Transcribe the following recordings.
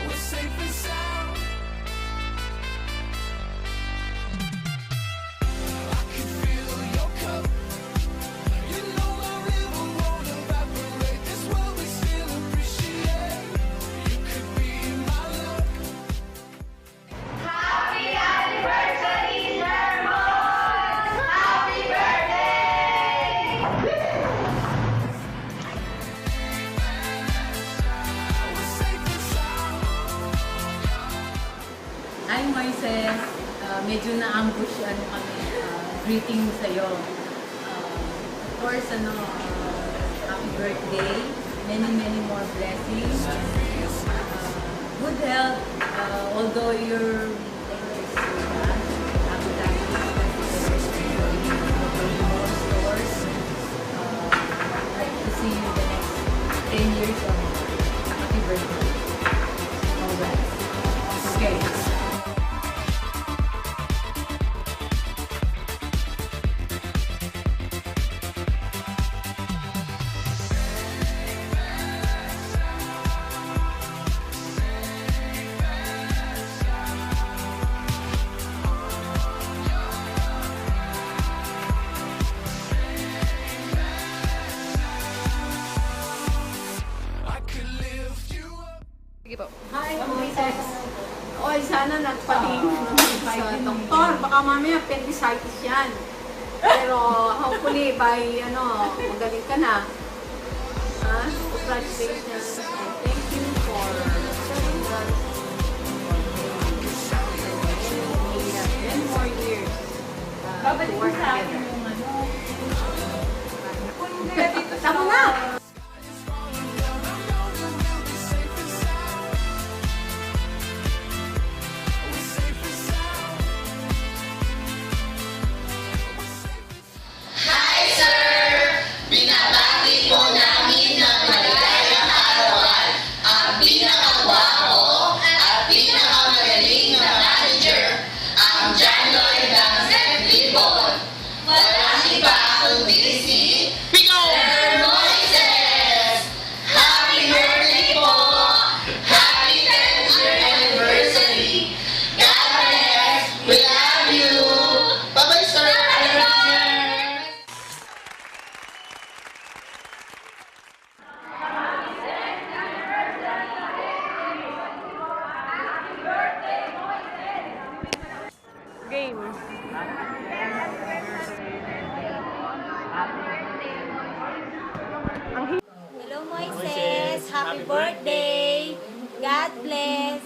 we're safe and sound. I can fill your cup. You know my river won't evaporate. This world we still appreciate. You could be my luck. We're safe and sound. Hi Moises, medyo na-ambush kami, greeting sa'yo. Of course, happy birthday, many more blessings, good health, although you're stores, I'd like to see you the next 10 years of happy birthday. Congrats. Okay. I could lift you up. Sige po. Hi, Moises. Oy, sana nagpatingin sa doktor. Baka mamaya appendicitis yan. Pero hopefully by, magaling ka na. Ha? Congratulations. And thank you for serving us. We have 10 more years to work together. Tama na! Binabati po namin ng maligayang arawan ang pinakagwapo at pinakamagaling na manager, ang John Lloyd ng St. Libon. Walang iba kundi si Sir Moises! Happy birthday po! Happy 10th year anniversary! God bless! We love you! Bye-bye, sir! Game. Hello Moises, happy birthday. God bless.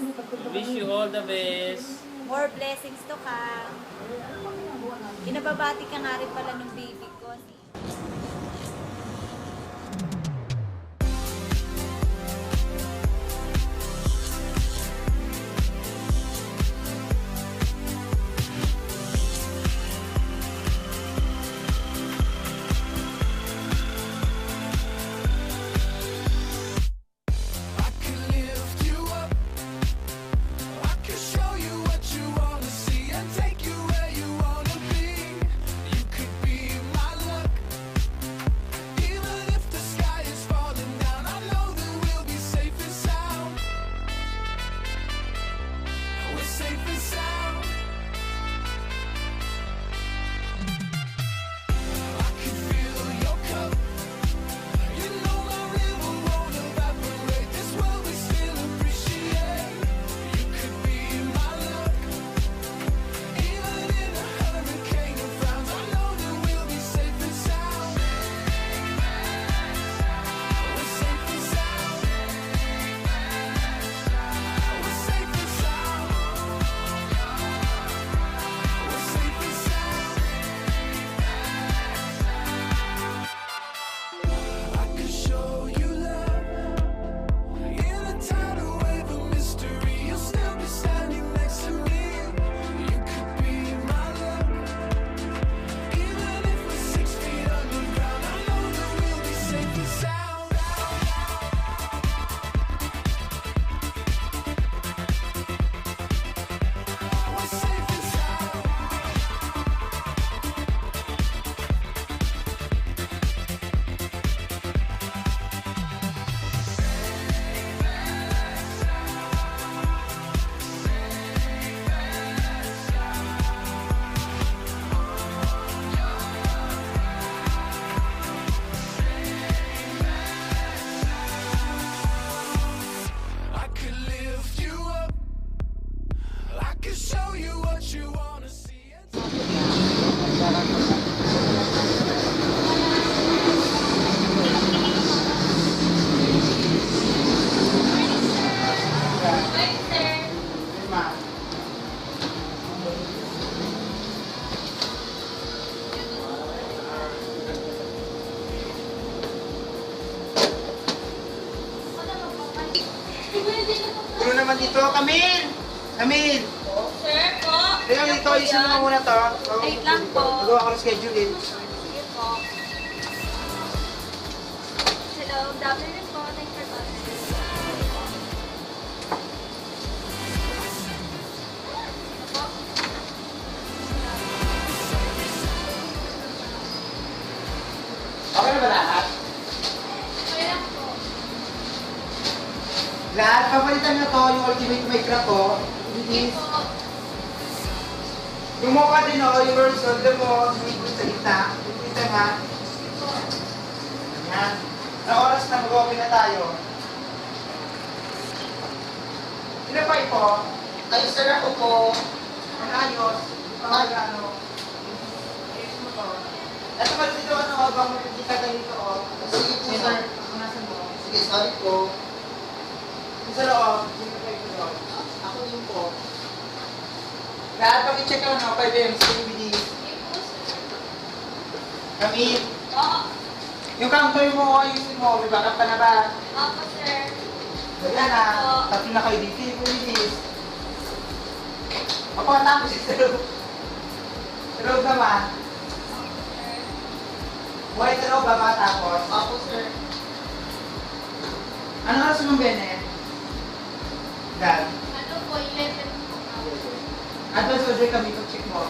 Wish you all the best. More blessings to come. Pinababati ka nga rin pala ng baby ko. I could lift you up. I could show you what you wanna see and take you where you wanna be. You could be my luck. naman dito. Camille! Camille! Sir po. Kaya dito, isin mo muna to. Wait lang po. Magawa ko ng schedule eh. Sige po. Hello, good afternoon po. Thanks for calling. Okay na ba lahat? Okay lang po. Lahat, papalitan nyo to, yung ultimate mic na to. Sige po. Yung mukha din o, yung horizontal mo, sumipot sa gitna. Kita nga. Yan. Na oras na mag-open na tayo. Sino pa ito? Ay, sir, ako po. Ang ayos. Ano? Ayos mo to. Ito ba dito ano, habang makikita ka dito o. Sige po, sir. Punasan mo. Sige, sorry po. Yung sa loob, sino pa ito doon? Ako din po. Lahat pag-check ka na, 5 m sa bilis. Camille, Oo. yung counter mo, ayusin mo, may backup ka na ba? Opo, sir. Wala na, tatlo na kayo dito, bilis. Ako tapos sa loob. Sa loob naman. Buhay sa loob ba matapos? Ako, sir. Ano oras mong Bennett? Dad. Ano po, 11 po. Advance order kami pag check mo.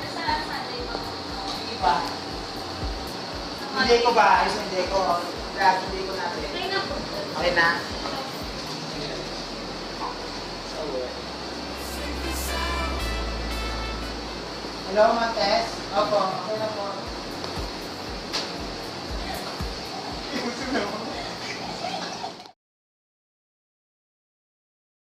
Nasa Sunday po. Hindi pa. Hindi ko ba? Ayos hindi ko. Grabe, hindi ko natin. Okay na po. Okay na? Hello, Montes? Opo, okay na po.